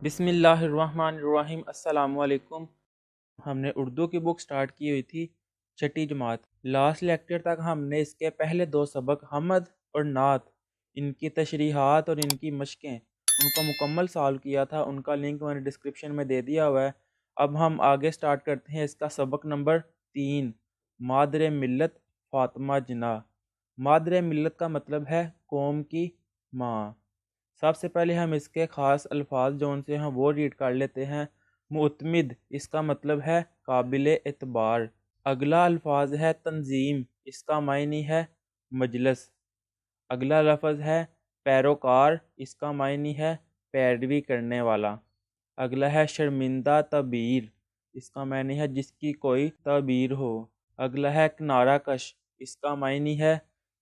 بسم اللہ الرحمن الرحیم۔ السلام علیکم۔ ہم نے اردو کی بک سٹارٹ کی ہوئی تھی چھٹی جماعت۔ لاسٹ لیکچر تک ہم نے اس کے پہلے دو سبق حمد اور نعت، ان کی تشریحات اور ان کی مشقیں، ان کو مکمل سالو کیا تھا۔ ان کا لنک میں نے ڈسکرپشن میں دے دیا ہوا ہے۔ اب ہم آگے سٹارٹ کرتے ہیں اس کا سبق نمبر 3، مادر ملت فاطمہ جناح۔ مادر ملت کا مطلب ہے قوم کی ماں۔ سب سے پہلے ہم اس کے خاص الفاظ جو ان سے ہم وہ ریڈ کر لیتے ہیں۔ معتمد، اس کا مطلب ہے قابل اعتبار۔ اگلا الفاظ ہے تنظیم، اس کا معنی ہے مجلس۔ اگلا لفظ ہے پیروکار، اس کا معنی ہے پیروی کرنے والا۔ اگلا ہے شرمندہ تعبیر، اس کا معنی ہے جس کی کوئی تعبیر ہو۔ اگلا ہے کنارہ کش، اس کا معنی ہے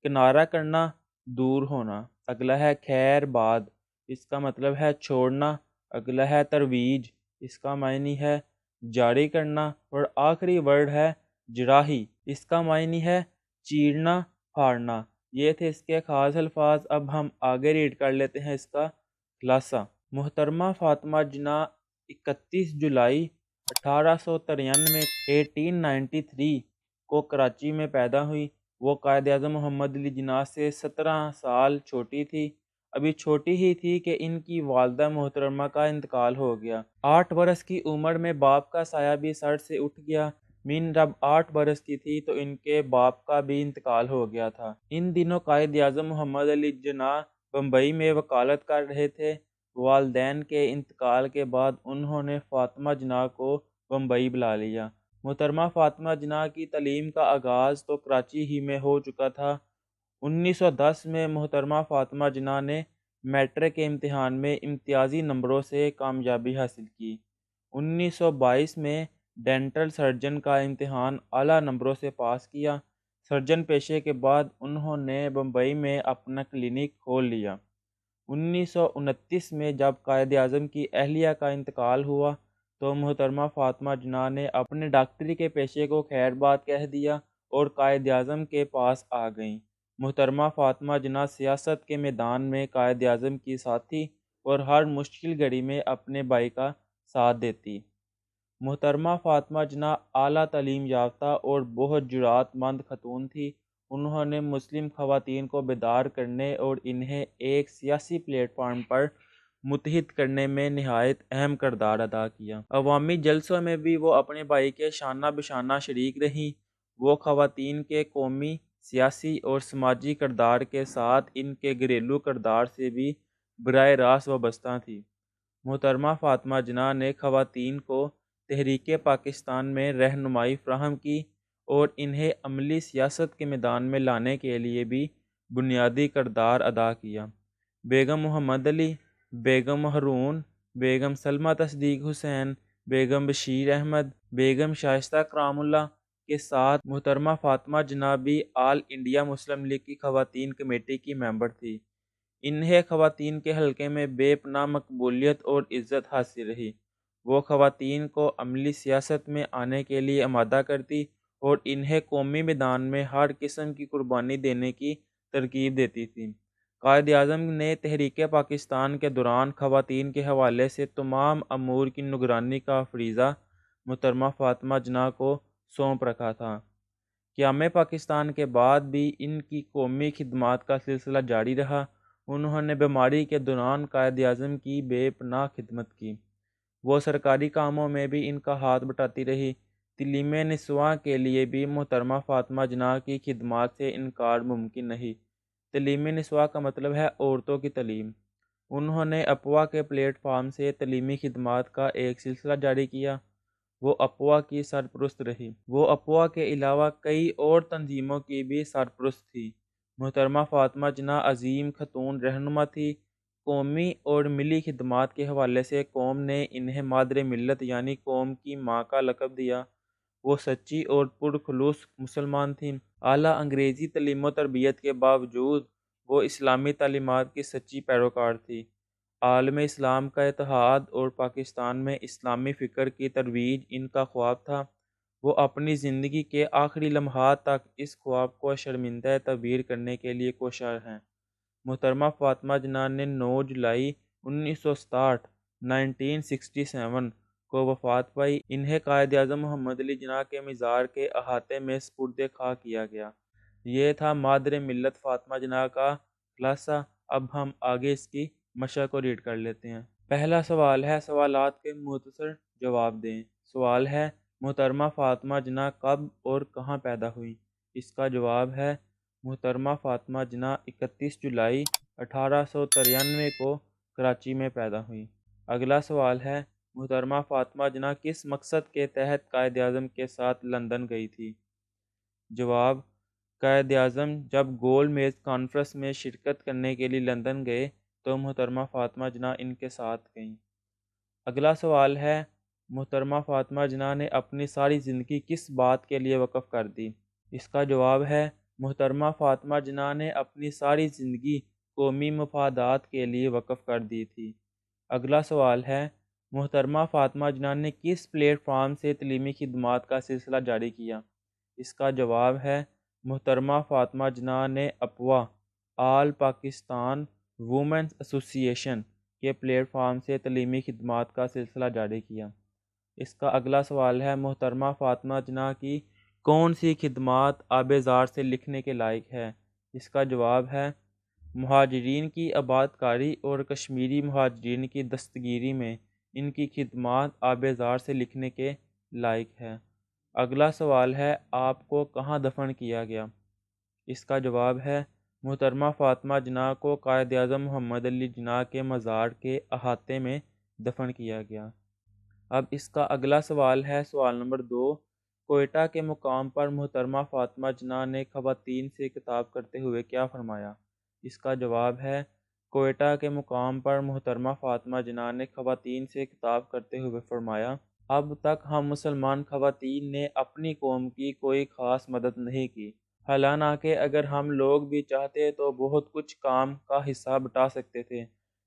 کنارہ کرنا، دور ہونا۔ اگلا ہے خیر باد، اس کا مطلب ہے چھوڑنا۔ اگلا ہے ترویج، اس کا معنی ہے جاری کرنا۔ اور آخری ورڈ ہے جراحی، اس کا معنی ہے چیرنا، پھاڑنا۔ یہ تھے اس کے خاص الفاظ۔ اب ہم آگے ریڈ کر لیتے ہیں اس کا خلاصہ۔ محترمہ فاطمہ جناح 31 جولائی 1893 1893 کو کراچی میں پیدا ہوئی۔ وہ قائد اعظم محمد علی جناح سے 17 سال چھوٹی تھی۔ ابھی چھوٹی ہی تھی کہ ان کی والدہ محترمہ کا انتقال ہو گیا۔ 8 برس کی عمر میں باپ کا سایہ بھی سر سے اٹھ گیا۔ مین جب 8 برس کی تھی تو ان کے باپ کا بھی انتقال ہو گیا تھا۔ ان دنوں قائد اعظم محمد علی جناح بمبئی میں وکالت کر رہے تھے۔ والدین کے انتقال کے بعد انہوں نے فاطمہ جناح کو بمبئی بلا لیا۔ محترمہ فاطمہ جناح کی تعلیم کا آغاز تو کراچی ہی میں ہو چکا تھا۔ 1910 میں محترمہ فاطمہ جناح نے میٹرک کے امتحان میں امتیازی نمبروں سے کامیابی حاصل کی۔ 1922 میں ڈینٹل سرجن کا امتحان اعلیٰ نمبروں سے پاس کیا۔ سرجن پیشے کے بعد انہوں نے بمبئی میں اپنا کلینک کھول لیا۔ 1929 میں جب قائد اعظم کی اہلیہ کا انتقال ہوا تو محترمہ فاطمہ جناح نے اپنے ڈاکٹری کے پیشے کو خیر بات کہہ دیا اور قائد اعظم کے پاس آ گئیں۔ محترمہ فاطمہ جناح سیاست کے میدان میں قائد اعظم کی ساتھی اور ہر مشکل گھڑی میں اپنے بھائی کا ساتھ دیتی۔ محترمہ فاطمہ جناح اعلیٰ تعلیم یافتہ اور بہت جرأت مند خاتون تھی۔ انہوں نے مسلم خواتین کو بیدار کرنے اور انہیں ایک سیاسی پلیٹ فارم پر متحد کرنے میں نہایت اہم کردار ادا کیا۔ عوامی جلسوں میں بھی وہ اپنے بھائی کے شانہ بشانہ شریک رہیں۔ وہ خواتین کے قومی، سیاسی اور سماجی کردار کے ساتھ ان کے گھریلو کردار سے بھی براہ راست وابستہ تھی۔ محترمہ فاطمہ جناح نے خواتین کو تحریک پاکستان میں رہنمائی فراہم کی اور انہیں عملی سیاست کے میدان میں لانے کے لیے بھی بنیادی کردار ادا کیا۔ بیگم محمد علی، بیگم ہارون، بیگم سلمہ تصدیق حسین، بیگم بشیر احمد، بیگم شائستہ کرام اللہ کے ساتھ محترمہ فاطمہ جناح بھی آل انڈیا مسلم لیگ کی خواتین کمیٹی کی ممبر تھی۔ انہیں خواتین کے حلقے میں بے پناہ مقبولیت اور عزت حاصل رہی۔ وہ خواتین کو عملی سیاست میں آنے کے لیے آمادہ کرتی اور انہیں قومی میدان میں ہر قسم کی قربانی دینے کی ترغیب دیتی تھی۔ قائد اعظم نے تحریک پاکستان کے دوران خواتین کے حوالے سے تمام امور کی نگرانی کا فریضہ محترمہ فاطمہ جناح کو سونپ رکھا تھا۔ قیام پاکستان کے بعد بھی ان کی قومی خدمات کا سلسلہ جاری رہا۔ انہوں نے بیماری کے دوران قائد اعظم کی بے پناہ خدمت کی۔ وہ سرکاری کاموں میں بھی ان کا ہاتھ بٹاتی رہی۔ تعلیم نسواں کے لیے بھی محترمہ فاطمہ جناح کی خدمات سے انکار ممکن نہیں۔ تعلیم نسواں کا مطلب ہے عورتوں کی تعلیم۔ انہوں نے اپوا کے پلیٹ فارم سے تعلیمی خدمات کا ایک سلسلہ جاری کیا۔ وہ اپوا کی سرپرست رہی۔ وہ اپوا کے علاوہ کئی اور تنظیموں کی بھی سرپرست تھی۔ محترمہ فاطمہ جناح عظیم خاتون رہنما تھی۔ قومی اور ملی خدمات کے حوالے سے قوم نے انہیں مادر ملت یعنی قوم کی ماں کا لقب دیا۔ وہ سچی اور پرخلوص مسلمان تھیں۔ اعلیٰ انگریزی تعلیم و تربیت کے باوجود وہ اسلامی تعلیمات کی سچی پیروکار تھی۔ عالم اسلام کا اتحاد اور پاکستان میں اسلامی فکر کی ترویج ان کا خواب تھا۔ وہ اپنی زندگی کے آخری لمحات تک اس خواب کو شرمندہ تعبیر کرنے کے لیے کوشاں ہیں۔ محترمہ فاطمہ جناح نے 9 جولائی 1967 1967 کو وفات پائی۔ انہیں قائد اعظم محمد علی جناح کے مزار کے احاطے میں سپرد خاک کیا گیا۔ یہ تھا مادر ملت فاطمہ جناح کا خلاصہ۔ اب ہم آگے اس کی مشق کو ریڈ کر لیتے ہیں۔ پہلا سوال ہے، سوالات کے مختصر جواب دیں۔ سوال ہے، محترمہ فاطمہ جناح کب اور کہاں پیدا ہوئی؟ اس کا جواب ہے، محترمہ فاطمہ جناح 31 جولائی 1893 کو کراچی میں پیدا ہوئی۔ اگلا سوال ہے، محترمہ فاطمہ جناح کس مقصد کے تحت قائد اعظم کے ساتھ لندن گئی تھی؟ جواب، قائد اعظم جب گول میز کانفرنس میں شرکت کرنے کے لیے لندن گئے تو محترمہ فاطمہ جناح ان کے ساتھ گئیں۔ اگلا سوال ہے، محترمہ فاطمہ جناح نے اپنی ساری زندگی کس بات کے لیے وقف کر دی؟ اس کا جواب ہے، محترمہ فاطمہ جناح نے اپنی ساری زندگی قومی مفادات کے لیے وقف کر دی تھی۔ اگلا سوال ہے، محترمہ فاطمہ جناح نے کس پلیٹ فارم سے تعلیمی خدمات کا سلسلہ جاری کیا؟ اس کا جواب ہے، محترمہ فاطمہ جناح نے اپوا آل پاکستان وومنز ایسوسی ایشن کے پلیٹ فارم سے تعلیمی خدمات کا سلسلہ جاری کیا۔ اس کا اگلا سوال ہے، محترمہ فاطمہ جناح کی کون سی خدمات آبیزار سے لکھنے کے لائق ہے؟ اس کا جواب ہے، مہاجرین کی آباد کاری اور کشمیری مہاجرین کی دستگیری میں ان کی خدمات آبیزار سے لکھنے کے لائق ہے۔ اگلا سوال ہے، آپ کو کہاں دفن کیا گیا؟ اس کا جواب ہے، محترمہ فاطمہ جناح کو قائد اعظم محمد علی جناح کے مزار کے احاطے میں دفن کیا گیا۔ اب اس کا اگلا سوال ہے، سوال نمبر 2، کوئٹہ کے مقام پر محترمہ فاطمہ جناح نے خواتین سے خطاب کرتے ہوئے کیا فرمایا؟ اس کا جواب ہے، کوئٹہ کے مقام پر محترمہ فاطمہ جناح نے خواتین سے خطاب کرتے ہوئے فرمایا، اب تک ہم مسلمان خواتین نے اپنی قوم کی کوئی خاص مدد نہیں کی، حالانکہ اگر ہم لوگ بھی چاہتے تو بہت کچھ کام کا حصہ بٹا سکتے تھے۔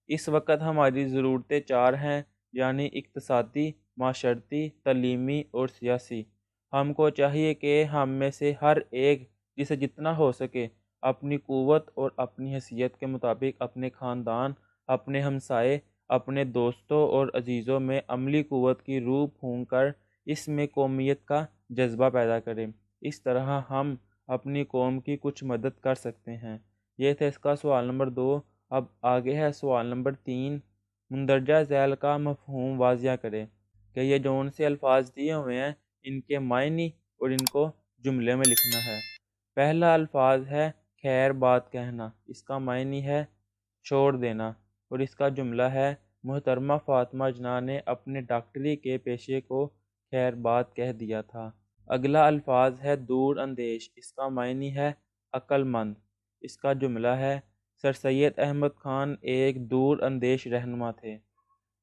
اس وقت ہماری ضرورتیں 4 ہیں، یعنی اقتصادی، معاشرتی، تعلیمی اور سیاسی۔ ہم کو چاہیے کہ ہم میں سے ہر ایک جسے جتنا ہو سکے اپنی قوت اور اپنی حیثیت کے مطابق اپنے خاندان، اپنے ہمسائے، اپنے دوستوں اور عزیزوں میں عملی قوت کی روح پھونک کر اس میں قومیت کا جذبہ پیدا کریں۔ اس طرح ہم اپنی قوم کی کچھ مدد کر سکتے ہیں۔ یہ تھا اس کا سوال نمبر 2۔ اب آگے ہے سوال نمبر 3، مندرجہ ذیل کا مفہوم واضح کریں کہ یہ جون سے الفاظ دیے ہوئے ہیں، ان کے معنی اور ان کو جملے میں لکھنا ہے۔ پہلا الفاظ ہے خیر بات کہنا، اس کا معنی ہے چھوڑ دینا، اور اس کا جملہ ہے محترمہ فاطمہ جناح نے اپنے ڈاکٹری کے پیشے کو خیر بات کہہ دیا تھا۔ اگلا الفاظ ہے دور اندیش، اس کا معنی ہے عقل مند، اس کا جملہ ہے سر سید احمد خان ایک دور اندیش رہنما تھے۔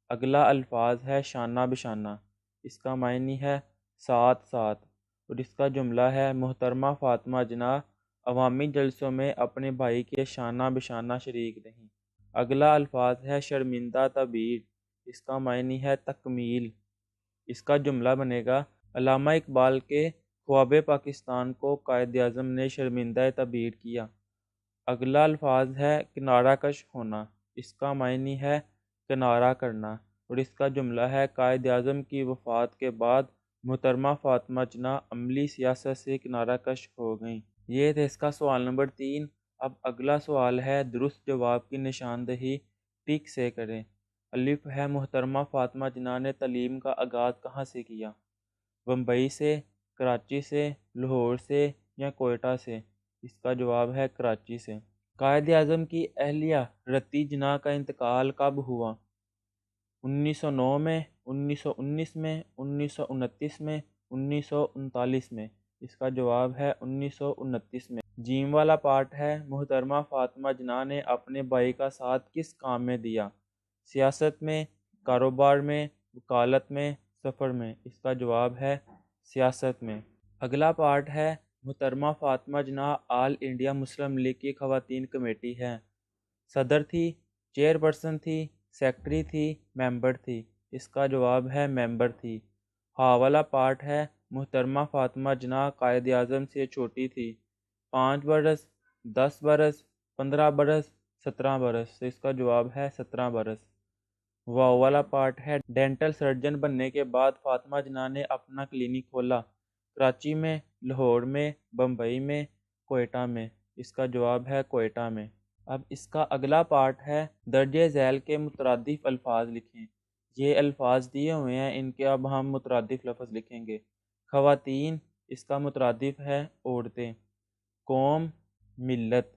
اگلا الفاظ ہے شانہ بشانہ، اس کا معنی ہے ساتھ ساتھ، اور اس کا جملہ ہے محترمہ فاطمہ جناح عوامی جلسوں میں اپنے بھائی کے شانہ بشانہ شریک رہیں۔ اگلا الفاظ ہے شرمندہ تعبیر، اس کا معنی ہے تکمیل۔ اس کا جملہ بنے گا علامہ اقبال کے خواب پاکستان کو قائد اعظم نے شرمندہ تعبیر کیا۔ اگلا الفاظ ہے کنارہ کش ہونا، اس کا معنی ہے کنارہ کرنا، اور اس کا جملہ ہے قائد اعظم کی وفات کے بعد محترمہ فاطمہ جناح عملی سیاست سے کنارہ کش ہو گئیں۔ یہ تھا اس کا سوال نمبر 3۔ اب اگلا سوال ہے درست جواب کی نشاندہی ٹک سے کریں۔ الف ہے محترمہ فاطمہ جناح نے تعلیم کا آغاز کہاں سے کیا؟ بمبئی سے، کراچی سے، لاہور سے یا کوئٹہ سے؟ اس کا جواب ہے کراچی سے۔ قائد اعظم کی اہلیہ رتی جناح کا انتقال کب ہوا؟ 1909 میں، 1919 میں، 1929 میں، 1939 میں؟ اس کا جواب ہے 1929 میں۔ جیم والا پارٹ ہے محترمہ فاطمہ جناح نے اپنے بھائی کا ساتھ کس کام میں دیا؟ سیاست میں، کاروبار میں، وکالت میں، سفر میں؟ اس کا جواب ہے سیاست میں۔ اگلا پارٹ ہے محترمہ فاطمہ جناح آل انڈیا مسلم لیگ کی خواتین کمیٹی ہے، صدر تھی، چیئر پرسن تھی، سیکرٹری تھی، ممبر تھی؟ اس کا جواب ہے ممبر تھی۔ ہاں والا پارٹ ہے محترمہ فاطمہ جناح قائد اعظم سے چھوٹی تھی، 5 برس، 10 برس، 15 برس، 17 برس؟ تو اس کا جواب ہے 17 برس۔ واو والا پارٹ ہے ڈینٹل سرجن بننے کے بعد فاطمہ جناح نے اپنا کلینک کھولا، کراچی میں، لاہور میں، بمبئی میں، کوئٹہ میں۔ اس کا جواب ہے کوئٹہ میں۔ اب اس کا اگلا پارٹ ہے درجہ ذیل کے مترادف الفاظ لکھیں۔ یہ الفاظ دیے ہوئے ہیں، ان کے اب ہم مترادف لفظ لکھیں گے۔ خواتین، اس کا مترادف ہے عورتیں۔ قوم، ملت۔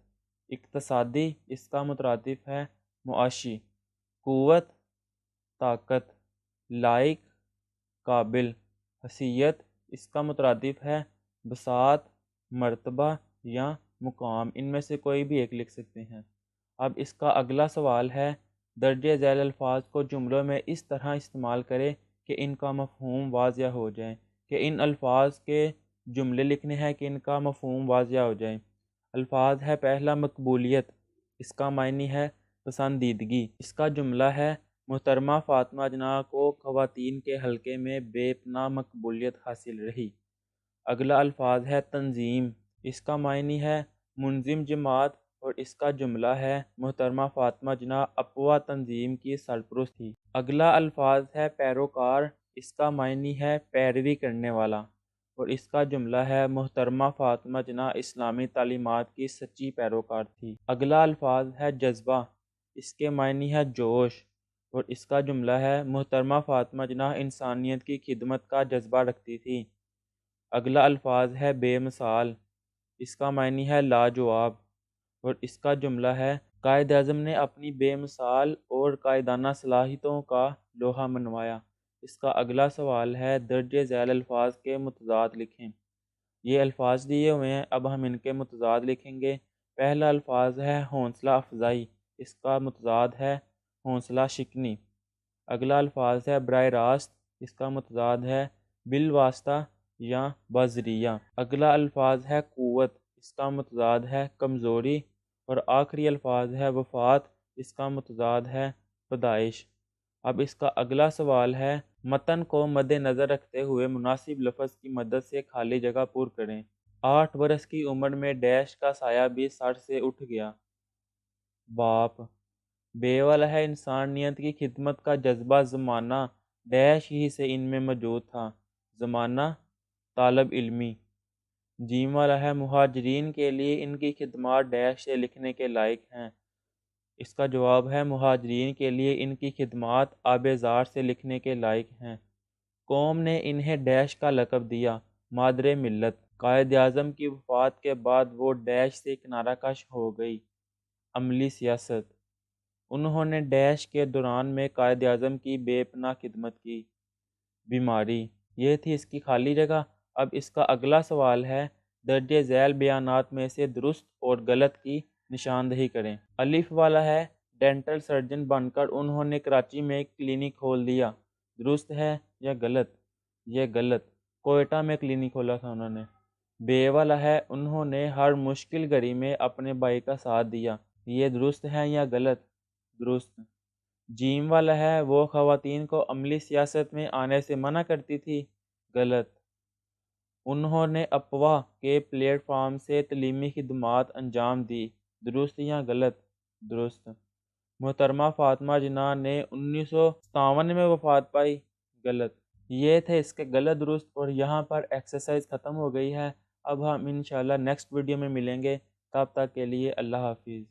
اقتصادی، اس کا مترادف ہے معاشی۔ قوت، طاقت۔ لائق، قابل۔ حیثیت، اس کا مترادف ہے بساط، مرتبہ یا مقام، ان میں سے کوئی بھی ایک لکھ سکتے ہیں۔ اب اس کا اگلا سوال ہے درجہ ذیل الفاظ کو جملوں میں اس طرح استعمال کریں کہ ان کا مفہوم واضح ہو جائے، کہ ان الفاظ کے جملے لکھنے ہیں کہ ان کا مفہوم واضح ہو جائے۔ الفاظ ہے پہلا مقبولیت، اس کا معنی ہے پسندیدگی۔ اس کا جملہ ہے محترمہ فاطمہ جناح کو خواتین کے حلقے میں بے پناہ مقبولیت حاصل رہی۔ اگلا الفاظ ہے تنظیم، اس کا معنی ہے منظم جماعت، اور اس کا جملہ ہے محترمہ فاطمہ جناح اپوا تنظیم کی سرپرست تھی۔ اگلا الفاظ ہے پیروکار، اس کا معنی ہے پیروی کرنے والا، اور اس کا جملہ ہے محترمہ فاطمہ جناح اسلامی تعلیمات کی سچی پیروکار تھی۔ اگلا الفاظ ہے جذبہ، اس کے معنی ہے جوش، اور اس کا جملہ ہے محترمہ فاطمہ جناح انسانیت کی خدمت کا جذبہ رکھتی تھی۔ اگلا الفاظ ہے بے مثال، اس کا معنی ہے لاجواب، اور اس کا جملہ ہے قائد اعظم نے اپنی بے مثال اور قائدانہ صلاحیتوں کا لوہا منوایا۔ اس کا اگلا سوال ہے درجہ ذیل الفاظ کے متضاد لکھیں۔ یہ الفاظ دیے ہوئے ہیں، اب ہم ان کے متضاد لکھیں گے۔ پہلا الفاظ ہے حوصلہ افزائی، اس کا متضاد ہے حوصلہ شکنی۔ اگلا الفاظ ہے براہ راست، اس کا متضاد ہے بالواسطہ یا بذریعہ۔ اگلا الفاظ ہے قوت، اس کا متضاد ہے کمزوری، اور آخری الفاظ ہے وفات، اس کا متضاد ہے پیدائش۔ اب اس کا اگلا سوال ہے متن کو مد نظر رکھتے ہوئے مناسب لفظ کی مدد سے خالی جگہ پر کریں۔ 8 برس کی عمر میں ڈیش کا سایہ بھی سر سے اٹھ گیا۔ باپ، بے والا ہے انسانیت کی خدمت کا جذبہ زمانہ ڈیش ہی سے ان میں موجود تھا۔ زمانہ، طالب علمی۔ جیم والا ہے مہاجرین کے لیے ان کی خدمات ڈیش سے لکھنے کے لائق ہیں۔ اس کا جواب ہے مہاجرین کے لیے ان کی خدمات آبزار سے لکھنے کے لائق ہیں۔ قوم نے انہیں ڈیش کا لقب دیا، مادر ملت۔ قائد اعظم کی وفات کے بعد وہ ڈیش سے کنارہ کش ہو گئی۔ عملی سیاست، انہوں نے ڈیش کے دوران میں قائد اعظم کی بے پناہ خدمت کی۔ بیماری، یہ تھی اس کی خالی جگہ۔ اب اس کا اگلا سوال ہے درجہ ذیل بیانات میں سے درست اور غلط کی نشاندہی کریں۔ الف والا ہے ڈینٹل سرجن بن کر انہوں نے کراچی میں ایک کلینک کھول دیا۔ درست ہے یا غلط؟ یہ غلط، کوئٹہ میں کلینک کھولا تھا انہوں نے۔ بے والا ہے انہوں نے ہر مشکل گھڑی میں اپنے بھائی کا ساتھ دیا۔ یہ درست ہے یا غلط؟ درست۔ جیم والا ہے وہ خواتین کو عملی سیاست میں آنے سے منع کرتی تھی۔ غلط۔ انہوں نے اپوا کے پلیٹ فارم سے تعلیمی خدمات انجام دی۔ درست یا غلط؟ درست۔ محترمہ فاطمہ جناح نے 1957 میں وفات پائی۔ غلط۔ یہ تھے اس کے غلط درست، اور یہاں پر ایکسرسائز ختم ہو گئی ہے۔ اب ہم انشاءاللہ نیکسٹ ویڈیو میں ملیں گے، تب تک کے لیے اللہ حافظ۔